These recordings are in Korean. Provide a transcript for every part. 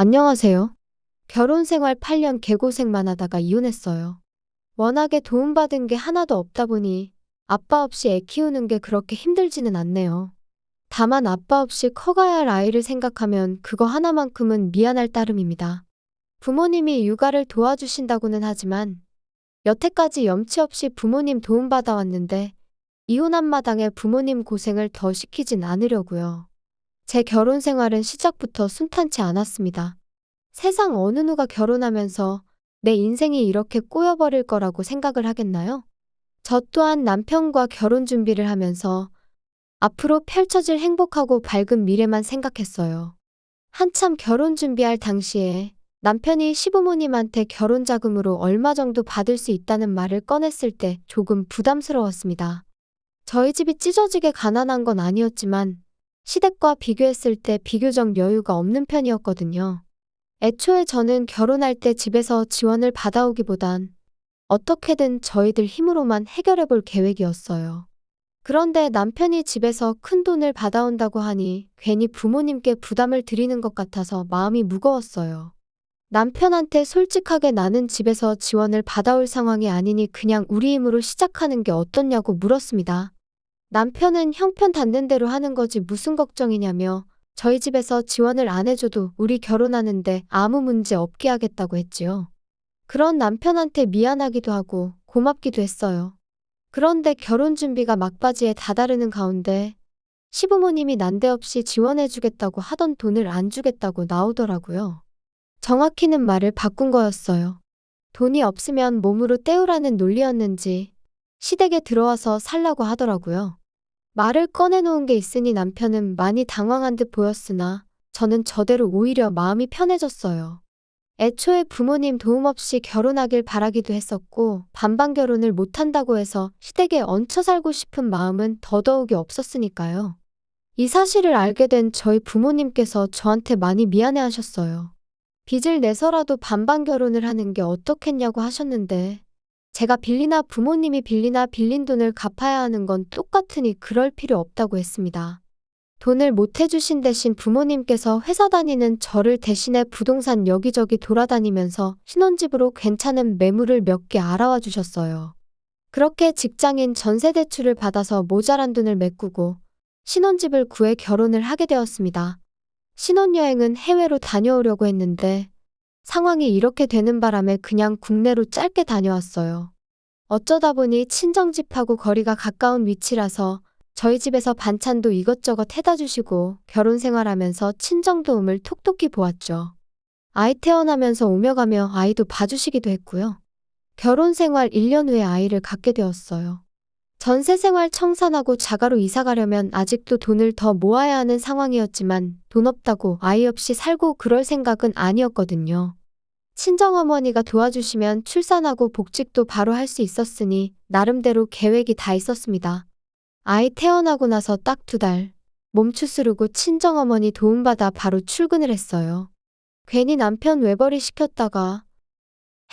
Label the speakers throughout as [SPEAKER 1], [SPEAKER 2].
[SPEAKER 1] 안녕하세요. 결혼 생활 8년 개고생만 하다가 이혼했어요. 워낙에 도움받은 게 하나도 없다 보니 아빠 없이 애 키우는 게 그렇게 힘들지는 않네요. 다만 아빠 없이 커가야 할 아이를 생각하면 그거 하나만큼은 미안할 따름입니다. 부모님이 육아를 도와주신다고는 하지만 여태까지 염치 없이 부모님 도움받아 왔는데 이혼한 마당에 부모님 고생을 더 시키진 않으려고요. 제 결혼 생활은 시작부터 순탄치 않았습니다. 세상 어느 누가 결혼하면서 내 인생이 이렇게 꼬여버릴 거라고 생각을 하겠나요? 저 또한 남편과 결혼 준비를 하면서 앞으로 펼쳐질 행복하고 밝은 미래만 생각했어요. 한참 결혼 준비할 당시에 남편이 시부모님한테 결혼 자금으로 얼마 정도 받을 수 있다는 말을 꺼냈을 때 조금 부담스러웠습니다. 저희 집이 찢어지게 가난한 건 아니었지만 시댁과 비교했을 때 비교적 여유가 없는 편이었거든요. 애초에 저는 결혼할 때 집에서 지원을 받아오기보단 어떻게든 저희들 힘으로만 해결해 볼 계획이었어요. 그런데 남편이 집에서 큰 돈을 받아온다고 하니 괜히 부모님께 부담을 드리는 것 같아서 마음이 무거웠어요. 남편한테 솔직하게 나는 집에서 지원을 받아올 상황이 아니니 그냥 우리 힘으로 시작하는 게 어떻냐고 물었습니다. 남편은 형편 닿는 대로 하는 거지 무슨 걱정이냐며 저희 집에서 지원을 안 해줘도 우리 결혼하는데 아무 문제 없게 하겠다고 했지요. 그런 남편한테 미안하기도 하고 고맙기도 했어요. 그런데 결혼 준비가 막바지에 다다르는 가운데 시부모님이 난데없이 지원해주겠다고 하던 돈을 안 주겠다고 나오더라고요. 정확히는 말을 바꾼 거였어요. 돈이 없으면 몸으로 때우라는 논리였는지 시댁에 들어와서 살라고 하더라고요. 말을 꺼내놓은 게 있으니 남편은 많이 당황한 듯 보였으나 저는 저대로 오히려 마음이 편해졌어요. 애초에 부모님 도움 없이 결혼하길 바라기도 했었고 반반 결혼을 못한다고 해서 시댁에 얹혀 살고 싶은 마음은 더더욱이 없었으니까요. 이 사실을 알게 된 저희 부모님께서 저한테 많이 미안해하셨어요. 빚을 내서라도 반반 결혼을 하는 게 어떻겠냐고 하셨는데 제가 빌리나 부모님이 빌리나 빌린 돈을 갚아야 하는 건 똑같으니 그럴 필요 없다고 했습니다. 돈을 못 해주신 대신 부모님께서 회사 다니는 저를 대신해 부동산 여기저기 돌아다니면서 신혼집으로 괜찮은 매물을 몇 개 알아와 주셨어요. 그렇게 직장인 전세대출을 받아서 모자란 돈을 메꾸고 신혼집을 구해 결혼을 하게 되었습니다. 신혼여행은 해외로 다녀오려고 했는데 상황이 이렇게 되는 바람에 그냥 국내로 짧게 다녀왔어요. 어쩌다 보니 친정집하고 거리가 가까운 위치라서 저희 집에서 반찬도 이것저것 해다 주시고 결혼 생활하면서 친정 도움을 톡톡히 보았죠. 아이 태어나면서 오며 가며 아이도 봐주시기도 했고요. 결혼 생활 1년 후에 아이를 갖게 되었어요. 전세 생활 청산하고 자가로 이사 가려면 아직도 돈을 더 모아야 하는 상황이었지만 돈 없다고 아이 없이 살고 그럴 생각은 아니었거든요. 친정어머니가 도와주시면 출산하고 복직도 바로 할 수 있었으니 나름대로 계획이 다 있었습니다. 아이 태어나고 나서 딱 2달 몸 추스르고 친정어머니 도움받아 바로 출근을 했어요. 괜히 남편 외벌이 시켰다가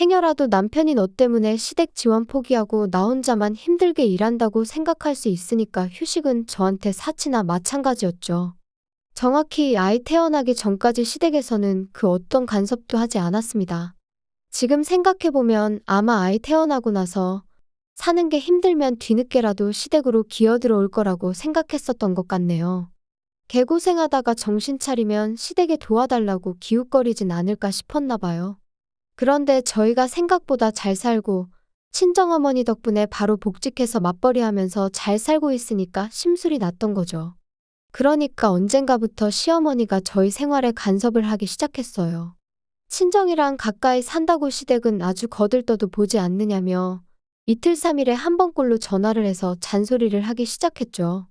[SPEAKER 1] 행여라도 남편이 너 때문에 시댁 지원 포기하고 나 혼자만 힘들게 일한다고 생각할 수 있으니까 휴식은 저한테 사치나 마찬가지였죠. 정확히 아이 태어나기 전까지 시댁에서는 그 어떤 간섭도 하지 않았습니다. 지금 생각해보면 아마 아이 태어나고 나서 사는 게 힘들면 뒤늦게라도 시댁으로 기어들어올 거라고 생각했었던 것 같네요. 개고생하다가 정신 차리면 시댁에 도와달라고 기웃거리진 않을까 싶었나 봐요. 그런데 저희가 생각보다 잘 살고 친정어머니 덕분에 바로 복직해서 맞벌이하면서 잘 살고 있으니까 심술이 났던 거죠. 그러니까 언젠가부터 시어머니가 저희 생활에 간섭을 하기 시작했어요. 친정이랑 가까이 산다고 시댁은 아주 거들떠도 보지 않느냐며 이틀 3일에 한 번꼴로 전화를 해서 잔소리를 하기 시작했죠.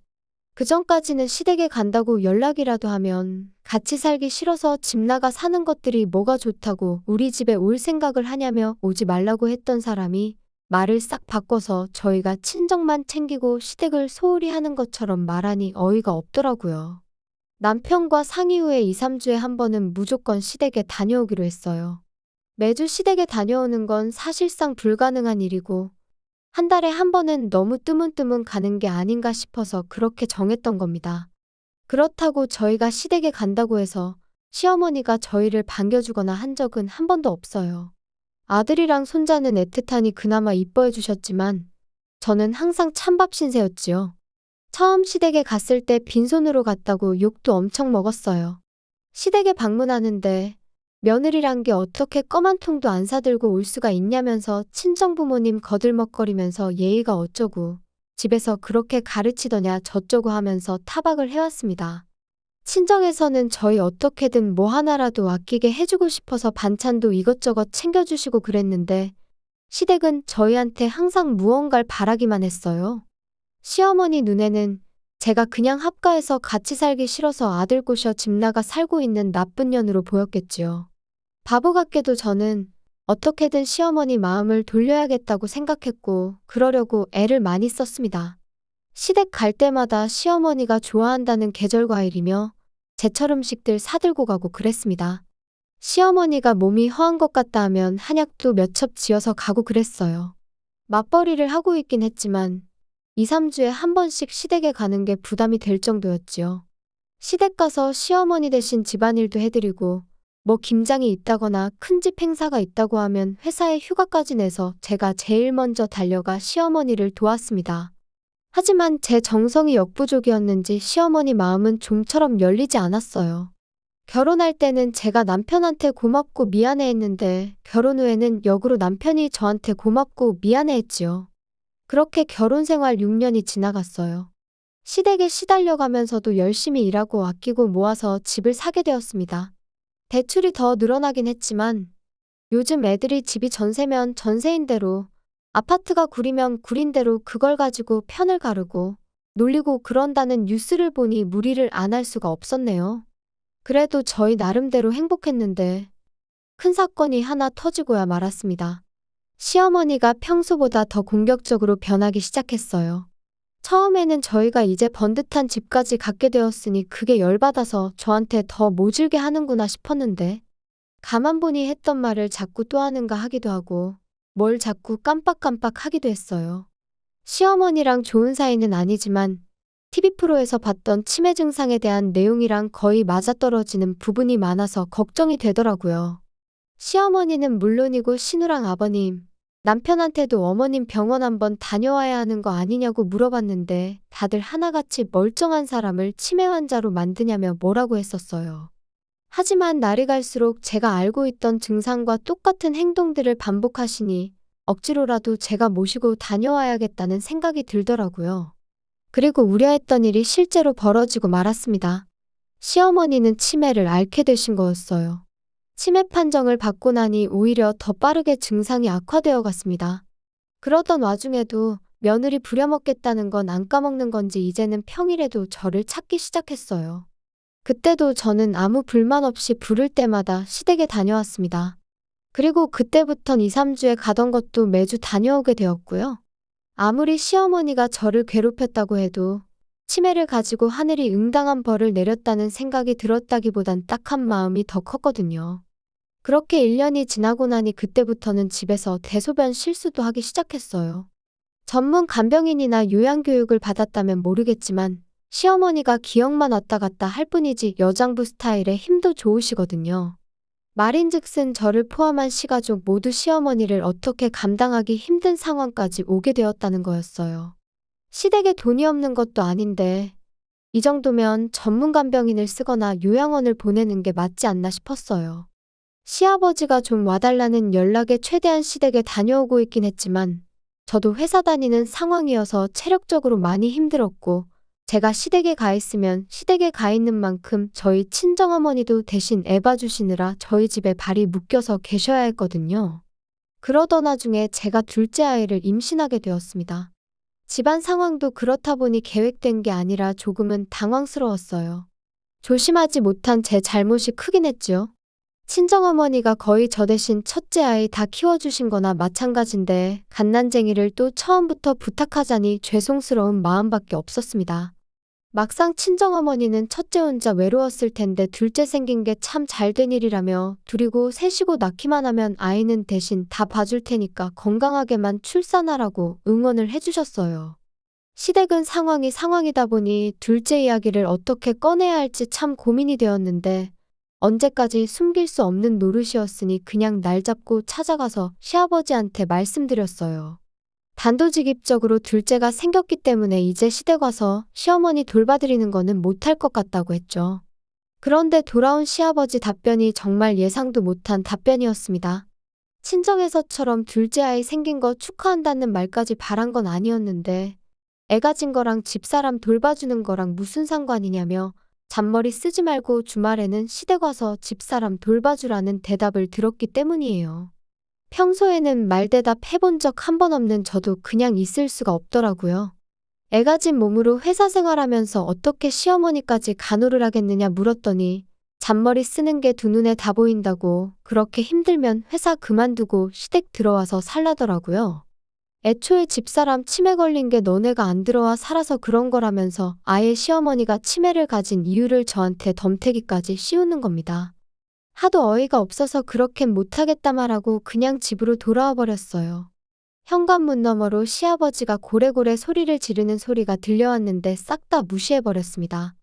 [SPEAKER 1] 그전까지는 시댁에 간다고 연락이라도 하면 같이 살기 싫어서 집 나가 사는 것들이 뭐가 좋다고 우리 집에 올 생각을 하냐며 오지 말라고 했던 사람이 말을 싹 바꿔서 저희가 친정만 챙기고 시댁을 소홀히 하는 것처럼 말하니 어이가 없더라고요. 남편과 상의 후에 2, 3주에 한 번은 무조건 시댁에 다녀오기로 했어요. 매주 시댁에 다녀오는 건 사실상 불가능한 일이고 한 달에 한 번은 너무 뜨문뜨문 가는 게 아닌가 싶어서 그렇게 정했던 겁니다. 그렇다고 저희가 시댁에 간다고 해서 시어머니가 저희를 반겨주거나 한 적은 한 번도 없어요. 아들이랑 손자는 애틋하니 그나마 이뻐해 주셨지만 저는 항상 찬밥 신세였지요. 처음 시댁에 갔을 때 빈손으로 갔다고 욕도 엄청 먹었어요. 시댁에 방문하는데 며느리란 게 어떻게 껌 한 통도 안 사들고 올 수가 있냐면서 친정부모님 거들먹거리면서 예의가 어쩌고 집에서 그렇게 가르치더냐 저쩌고 하면서 타박을 해왔습니다. 친정에서는 저희 어떻게든 뭐 하나라도 아끼게 해주고 싶어서 반찬도 이것저것 챙겨주시고 그랬는데 시댁은 저희한테 항상 무언가를 바라기만 했어요. 시어머니 눈에는 제가 그냥 합가해서 같이 살기 싫어서 아들 꼬셔 집 나가 살고 있는 나쁜 년으로 보였겠지요. 바보 같게도 저는 어떻게든 시어머니 마음을 돌려야겠다고 생각했고 그러려고 애를 많이 썼습니다. 시댁 갈 때마다 시어머니가 좋아한다는 계절과일이며 제철 음식들 사들고 가고 그랬습니다. 시어머니가 몸이 허한 것 같다 하면 한약도 몇 첩 지어서 가고 그랬어요. 맞벌이를 하고 있긴 했지만 2, 3주에 한 번씩 시댁에 가는 게 부담이 될 정도였지요. 시댁 가서 시어머니 대신 집안일도 해드리고 뭐 김장이 있다거나 큰 집 행사가 있다고 하면 회사에 휴가까지 내서 제가 제일 먼저 달려가 시어머니를 도왔습니다. 하지만 제 정성이 역부족이었는지 시어머니 마음은 좀처럼 열리지 않았어요. 결혼할 때는 제가 남편한테 고맙고 미안해했는데 결혼 후에는 역으로 남편이 저한테 고맙고 미안해했지요. 그렇게 결혼 생활 6년이 지나갔어요. 시댁에 시달려가면서도 열심히 일하고 아끼고 모아서 집을 사게 되었습니다. 대출이 더 늘어나긴 했지만 요즘 애들이 집이 전세면 전세인 대로 아파트가 구리면 구린 대로 그걸 가지고 편을 가르고 놀리고 그런다는 뉴스를 보니 무리를 안 할 수가 없었네요. 그래도 저희 나름대로 행복했는데 큰 사건이 하나 터지고야 말았습니다. 시어머니가 평소보다 더 공격적으로 변하기 시작했어요. 처음에는 저희가 이제 번듯한 집까지 갖게 되었으니 그게 열받아서 저한테 더 모질게 하는구나 싶었는데 가만 보니 했던 말을 자꾸 또 하는가 하기도 하고 뭘 자꾸 깜빡깜빡 하기도 했어요. 시어머니랑 좋은 사이는 아니지만 TV 프로에서 봤던 치매 증상에 대한 내용이랑 거의 맞아떨어지는 부분이 많아서 걱정이 되더라고요. 시어머니는 물론이고 신우랑 아버님, 남편한테도 어머님 병원 한번 다녀와야 하는 거 아니냐고 물어봤는데 다들 하나같이 멀쩡한 사람을 치매 환자로 만드냐며 뭐라고 했었어요. 하지만 날이 갈수록 제가 알고 있던 증상과 똑같은 행동들을 반복하시니 억지로라도 제가 모시고 다녀와야겠다는 생각이 들더라고요. 그리고 우려했던 일이 실제로 벌어지고 말았습니다. 시어머니는 치매를 앓게 되신 거였어요. 치매 판정을 받고 나니 오히려 더 빠르게 증상이 악화되어 갔습니다. 그러던 와중에도 며느리 부려먹겠다는 건 안 까먹는 건지 이제는 평일에도 저를 찾기 시작했어요. 그때도 저는 아무 불만 없이 부를 때마다 시댁에 다녀왔습니다. 그리고 그때부턴 2, 3주에 가던 것도 매주 다녀오게 되었고요. 아무리 시어머니가 저를 괴롭혔다고 해도 치매를 가지고 하늘이 응당한 벌을 내렸다는 생각이 들었다기보단 딱한 마음이 더 컸거든요. 그렇게 1년이 지나고 나니 그때부터는 집에서 대소변 실수도 하기 시작했어요. 전문 간병인이나 요양교육을 받았다면 모르겠지만 시어머니가 기억만 왔다 갔다 할 뿐이지 여장부 스타일에 힘도 좋으시거든요. 말인즉슨 저를 포함한 시가족 모두 시어머니를 어떻게 감당하기 힘든 상황까지 오게 되었다는 거였어요. 시댁에 돈이 없는 것도 아닌데 이 정도면 전문 간병인을 쓰거나 요양원을 보내는 게 맞지 않나 싶었어요. 시아버지가 좀 와달라는 연락에 최대한 시댁에 다녀오고 있긴 했지만 저도 회사 다니는 상황이어서 체력적으로 많이 힘들었고 제가 시댁에 가 있으면 시댁에 가 있는 만큼 저희 친정어머니도 대신 애 봐주시느라 저희 집에 발이 묶여서 계셔야 했거든요. 그러던 와중에 제가 둘째 아이를 임신하게 되었습니다. 집안 상황도 그렇다 보니 계획된 게 아니라 조금은 당황스러웠어요. 조심하지 못한 제 잘못이 크긴 했죠. 친정어머니가 거의 저 대신 첫째 아이 다 키워주신 거나 마찬가지인데 갓난쟁이를 또 처음부터 부탁하자니 죄송스러운 마음밖에 없었습니다. 막상 친정어머니는 첫째 혼자 외로웠을 텐데 둘째 생긴 게 참 잘된 일이라며 둘이고 셋이고 낳기만 하면 아이는 대신 다 봐줄 테니까 건강하게만 출산하라고 응원을 해주셨어요. 시댁은 상황이다 보니 둘째 이야기를 어떻게 꺼내야 할지 참 고민이 되었는데 언제까지 숨길 수 없는 노릇이었으니 그냥 날 잡고 찾아가서 시아버지한테 말씀드렸어요. 단도직입적으로 둘째가 생겼기 때문에 이제 시댁 와서 시어머니 돌봐드리는 거는 못할 것 같다고 했죠. 그런데 돌아온 시아버지 답변이 정말 예상도 못한 답변이었습니다. 친정에서처럼 둘째 아이 생긴 거 축하한다는 말까지 바란 건 아니었는데 애 가진 거랑 집사람 돌봐주는 거랑 무슨 상관이냐며 잔머리 쓰지 말고 주말에는 시댁 와서 집사람 돌봐주라는 대답을 들었기 때문이에요. 평소에는 말대답 해본 적 한 번 없는 저도 그냥 있을 수가 없더라고요. 애 가진 몸으로 회사 생활하면서 어떻게 시어머니까지 간호를 하겠느냐 물었더니 잔머리 쓰는 게 두 눈에 다 보인다고 그렇게 힘들면 회사 그만두고 시댁 들어와서 살라더라고요. 애초에 집사람 치매 걸린 게 너네가 안 들어와 살아서 그런 거라면서 아예 시어머니가 치매를 가진 이유를 저한테 덤태기까지 씌우는 겁니다. 하도 어이가 없어서 그렇게 못하겠다 말하고 그냥 집으로 돌아와 버렸어요. 현관문 너머로 시아버지가 고래고래 소리를 지르는 소리가 들려왔는데 싹 다 무시해버렸습니다.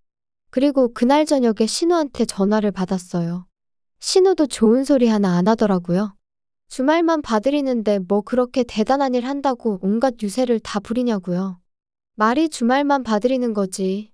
[SPEAKER 1] 그리고 그날 저녁에 신우한테 전화를 받았어요. 신우도 좋은 소리 하나 안 하더라고요. 주말만 봐드리는데 뭐 그렇게 대단한 일 한다고 온갖 유세를 다 부리냐고요. 말이 주말만 봐드리는 거지.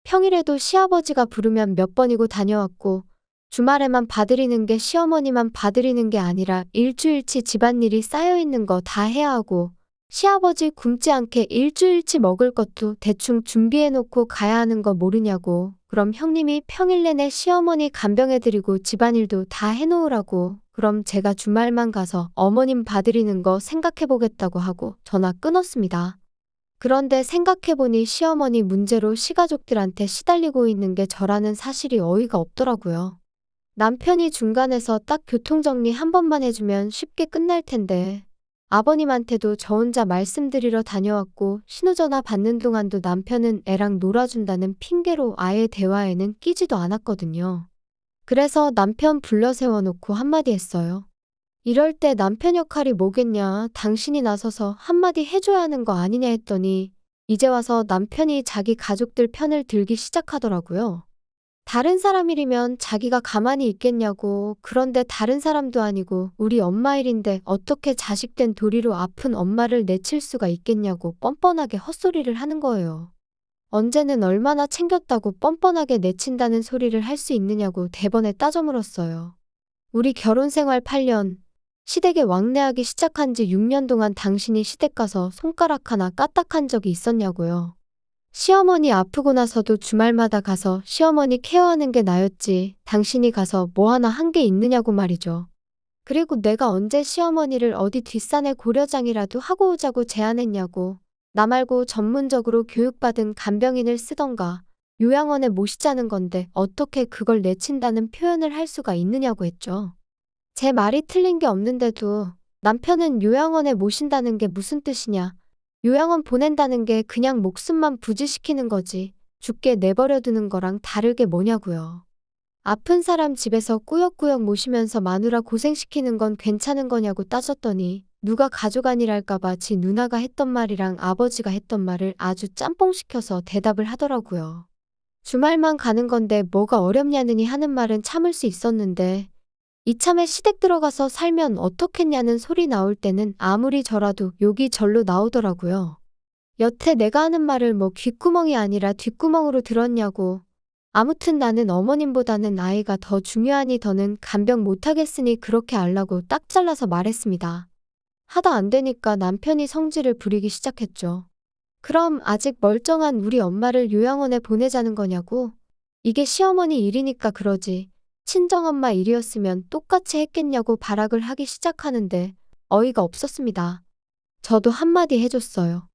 [SPEAKER 1] 평일에도 시아버지가 부르면 몇 번이고 다녀왔고 주말에만 봐드리는 게 시어머니만 봐드리는 게 아니라 일주일치 집안일이 쌓여있는 거 다 해야 하고 시아버지 굶지 않게 일주일치 먹을 것도 대충 준비해놓고 가야 하는 거 모르냐고. 그럼 형님이 평일 내내 시어머니 간병해드리고 집안일도 다 해놓으라고. 그럼 제가 주말만 가서 어머님 봐드리는 거 생각해보겠다고 하고 전화 끊었습니다. 그런데 생각해보니 시어머니 문제로 시가족들한테 시달리고 있는 게 저라는 사실이 어이가 없더라고요. 남편이 중간에서 딱 교통정리 한 번만 해주면 쉽게 끝날 텐데 아버님한테도 저 혼자 말씀드리러 다녀왔고 신호전화 받는 동안도 남편은 애랑 놀아준다는 핑계로 아예 대화에는 끼지도 않았거든요. 그래서 남편 불러 세워놓고 한마디 했어요. 이럴 때 남편 역할이 뭐겠냐, 당신이 나서서 한마디 해줘야 하는 거 아니냐 했더니 이제 와서 남편이 자기 가족들 편을 들기 시작하더라고요. 다른 사람 일이면 자기가 가만히 있겠냐고. 그런데 다른 사람도 아니고 우리 엄마 일인데 어떻게 자식된 도리로 아픈 엄마를 내칠 수가 있겠냐고 뻔뻔하게 헛소리를 하는 거예요. 언제는 얼마나 챙겼다고 뻔뻔하게 내친다는 소리를 할 수 있느냐고 대번에 따져 물었어요. 우리 결혼 생활 8년, 시댁에 왕래하기 시작한 지 6년 동안 당신이 시댁 가서 손가락 하나 까딱한 적이 있었냐고요. 시어머니 아프고 나서도 주말마다 가서 시어머니 케어하는 게 나였지 당신이 가서 뭐 하나 한 게 있느냐고 말이죠. 그리고 내가 언제 시어머니를 어디 뒷산에 고려장이라도 하고 오자고 제안했냐고. 나 말고 전문적으로 교육받은 간병인을 쓰던가 요양원에 모시자는 건데 어떻게 그걸 내친다는 표현을 할 수가 있느냐고 했죠. 제 말이 틀린 게 없는데도 남편은 요양원에 모신다는 게 무슨 뜻이냐. 요양원 보낸다는 게 그냥 목숨만 부지시키는 거지 죽게 내버려 두는 거랑 다를 게 뭐냐고요. 아픈 사람 집에서 꾸역꾸역 모시면서 마누라 고생시키는 건 괜찮은 거냐고 따졌더니 누가 가족 아니랄까봐 지 누나가 했던 말이랑 아버지가 했던 말을 아주 짬뽕시켜서 대답을 하더라고요. 주말만 가는 건데 뭐가 어렵냐느니 하는 말은 참을 수 있었는데 이참에 시댁 들어가서 살면 어떻겠냐는 소리 나올 때는 아무리 저라도 욕이 절로 나오더라고요. 여태 내가 하는 말을 뭐 귓구멍이 아니라 뒷구멍으로 들었냐고. 아무튼 나는 어머님보다는 아이가 더 중요하니 더는 간병 못하겠으니 그렇게 알라고 딱 잘라서 말했습니다. 하다 안 되니까 남편이 성질을 부리기 시작했죠. 그럼 아직 멀쩡한 우리 엄마를 요양원에 보내자는 거냐고. 이게 시어머니 일이니까 그러지. 친정엄마 일이었으면 똑같이 했겠냐고 발악을 하기 시작하는데 어이가 없었습니다. 저도 한마디 해줬어요.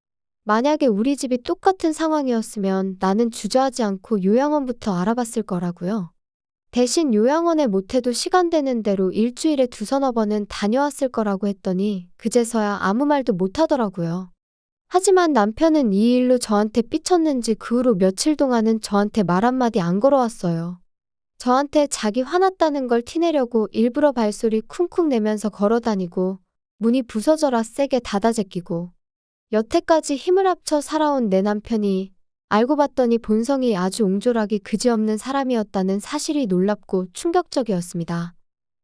[SPEAKER 1] 만약에 우리 집이 똑같은 상황이었으면 나는 주저하지 않고 요양원부터 알아봤을 거라고요. 대신 요양원에 못해도 시간 되는 대로 일주일에 2~3번은 다녀왔을 거라고 했더니 그제서야 아무 말도 못하더라고요. 하지만 남편은 이 일로 저한테 삐쳤는지 그 후로 며칠 동안은 저한테 말 한마디 안 걸어왔어요. 저한테 자기 화났다는 걸 티내려고 일부러 발소리 쿵쿵 내면서 걸어다니고 문이 부서져라 세게 닫아 제끼고 여태까지 힘을 합쳐 살아온 내 남편이 알고 봤더니 본성이 아주 옹졸하기 그지없는 사람이었다는 사실이 놀랍고 충격적이었습니다.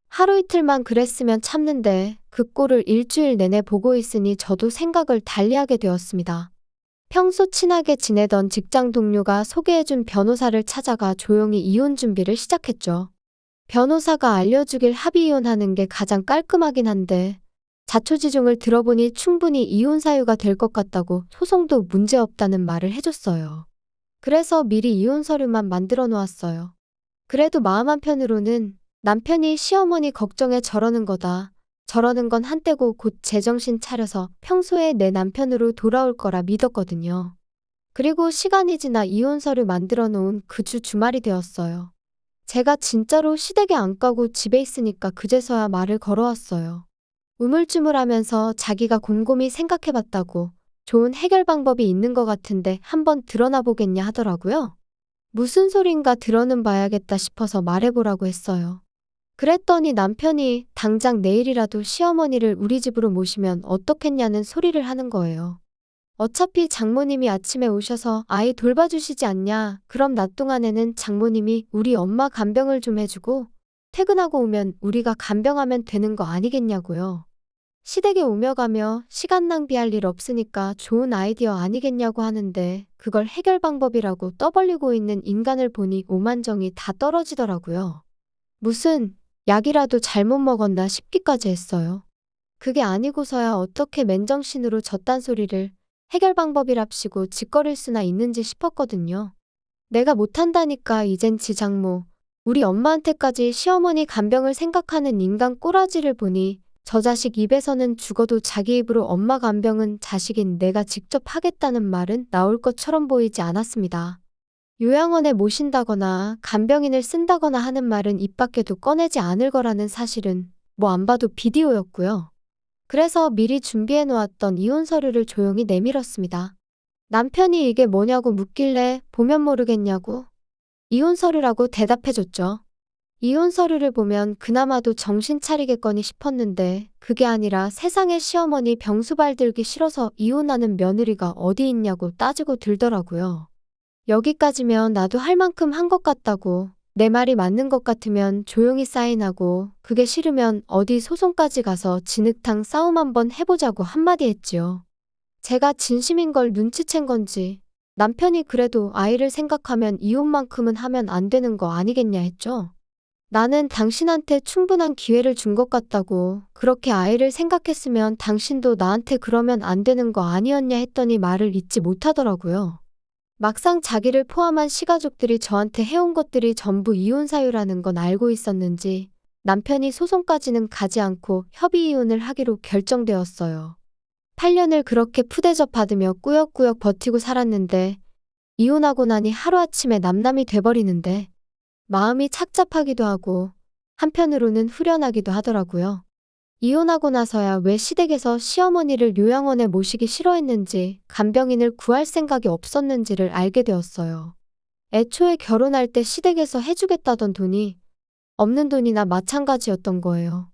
[SPEAKER 1] 하루 이틀만 그랬으면 참는데 그 꼴을 일주일 내내 보고 있으니 저도 생각을 달리하게 되었습니다. 평소 친하게 지내던 직장 동료가 소개해준 변호사를 찾아가 조용히 이혼 준비를 시작했죠. 변호사가 알려주길 합의 이혼하는 게 가장 깔끔하긴 한데 자초지종을 들어보니 충분히 이혼 사유가 될 것 같다고 소송도 문제없다는 말을 해줬어요. 그래서 미리 이혼 서류만 만들어 놓았어요. 그래도 마음 한편으로는 남편이 시어머니 걱정에 저러는 거다. 저러는 건 한때고 곧 제정신 차려서 평소에 내 남편으로 돌아올 거라 믿었거든요. 그리고 시간이 지나 이혼 서류 만들어 놓은 그 주 주말이 되었어요. 제가 진짜로 시댁에 안 가고 집에 있으니까 그제서야 말을 걸어왔어요. 우물쭈물하면서 자기가 곰곰이 생각해봤다고 좋은 해결 방법이 있는 것 같은데 한번 드러나 보겠냐 하더라고요. 무슨 소린가 들어는 봐야겠다 싶어서 말해보라고 했어요. 그랬더니 남편이 당장 내일이라도 시어머니를 우리 집으로 모시면 어떻겠냐는 소리를 하는 거예요. 어차피 장모님이 아침에 오셔서 아이 돌봐주시지 않냐. 그럼 낮 동안에는 장모님이 우리 엄마 간병을 좀 해주고 퇴근하고 오면 우리가 간병하면 되는 거 아니겠냐고요. 시댁에 오며 가며 시간 낭비할 일 없으니까 좋은 아이디어 아니겠냐고 하는데 그걸 해결 방법이라고 떠벌리고 있는 인간을 보니 오만정이 다 떨어지더라고요. 무슨 약이라도 잘못 먹었나 싶기까지 했어요. 그게 아니고서야 어떻게 맨정신으로 저딴 소리를 해결 방법이랍시고 짓거릴 수나 있는지 싶었거든요. 내가 못한다니까 이젠 지 장모, 우리 엄마한테까지 시어머니 간병을 생각하는 인간 꼬라지를 보니 저 자식 입에서는 죽어도 자기 입으로 엄마 간병은 자식인 내가 직접 하겠다는 말은 나올 것처럼 보이지 않았습니다. 요양원에 모신다거나 간병인을 쓴다거나 하는 말은 입 밖에도 꺼내지 않을 거라는 사실은 뭐 안 봐도 비디오였고요. 그래서 미리 준비해 놓았던 이혼 서류를 조용히 내밀었습니다. 남편이 이게 뭐냐고 묻길래 보면 모르겠냐고 이혼 서류라고 대답해줬죠. 이혼 서류를 보면 그나마도 정신 차리겠거니 싶었는데 그게 아니라 세상에 시어머니 병수발 들기 싫어서 이혼하는 며느리가 어디 있냐고 따지고 들더라고요. 여기까지면 나도 할 만큼 한 것 같다고, 내 말이 맞는 것 같으면 조용히 사인하고 그게 싫으면 어디 소송까지 가서 진흙탕 싸움 한번 해보자고 한마디 했지요. 제가 진심인 걸 눈치챈 건지 남편이 그래도 아이를 생각하면 이혼만큼은 하면 안 되는 거 아니겠냐 했죠. 나는 당신한테 충분한 기회를 준 것 같다고, 그렇게 아이를 생각했으면 당신도 나한테 그러면 안 되는 거 아니었냐 했더니 말을 잇지 못하더라고요. 막상 자기를 포함한 시가족들이 저한테 해온 것들이 전부 이혼 사유라는 건 알고 있었는지 남편이 소송까지는 가지 않고 협의 이혼을 하기로 결정되었어요. 8년을 그렇게 푸대접 받으며 꾸역꾸역 버티고 살았는데 이혼하고 나니 하루아침에 남남이 돼버리는데 마음이 착잡하기도 하고 한편으로는 후련하기도 하더라고요. 이혼하고 나서야 왜 시댁에서 시어머니를 요양원에 모시기 싫어했는지, 간병인을 구할 생각이 없었는지를 알게 되었어요. 애초에 결혼할 때 시댁에서 해주겠다던 돈이 없는 돈이나 마찬가지였던 거예요.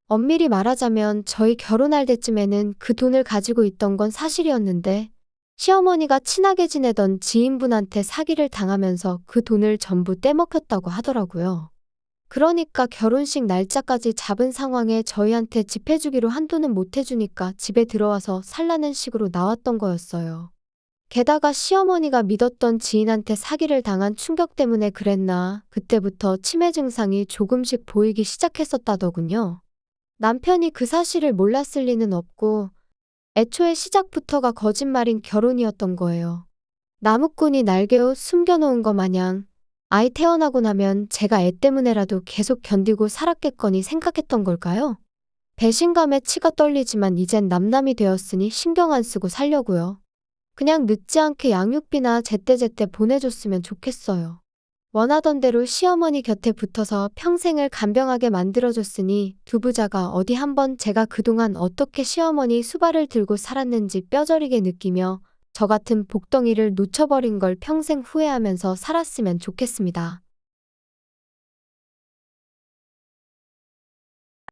[SPEAKER 1] 엄밀히 말하자면 저희 결혼할 때쯤에는 그 돈을 가지고 있던 건 사실이었는데 시어머니가 친하게 지내던 지인분한테 사기를 당하면서 그 돈을 전부 떼먹혔다고 하더라고요. 그러니까 결혼식 날짜까지 잡은 상황에 저희한테 집 해주기로 한 돈은 못 해주니까 집에 들어와서 살라는 식으로 나왔던 거였어요. 게다가 시어머니가 믿었던 지인한테 사기를 당한 충격 때문에 그랬나 그때부터 치매 증상이 조금씩 보이기 시작했었다더군요. 남편이 그 사실을 몰랐을 리는 없고 애초에 시작부터가 거짓말인 결혼이었던 거예요. 나무꾼이 날개옷 숨겨놓은 것 마냥 아이 태어나고 나면 제가 애 때문에라도 계속 견디고 살았겠거니 생각했던 걸까요? 배신감에 치가 떨리지만 이젠 남남이 되었으니 신경 안 쓰고 살려고요. 그냥 늦지 않게 양육비나 제때제때 보내줬으면 좋겠어요. 원하던 대로 시어머니 곁에 붙어서 평생을 간병하게 만들어줬으니 두 부자가 어디 한번 제가 그동안 어떻게 시어머니 수발을 들고 살았는지 뼈저리게 느끼며 저 같은 복덩이를 놓쳐버린 걸 평생 후회하면서 살았으면 좋겠습니다.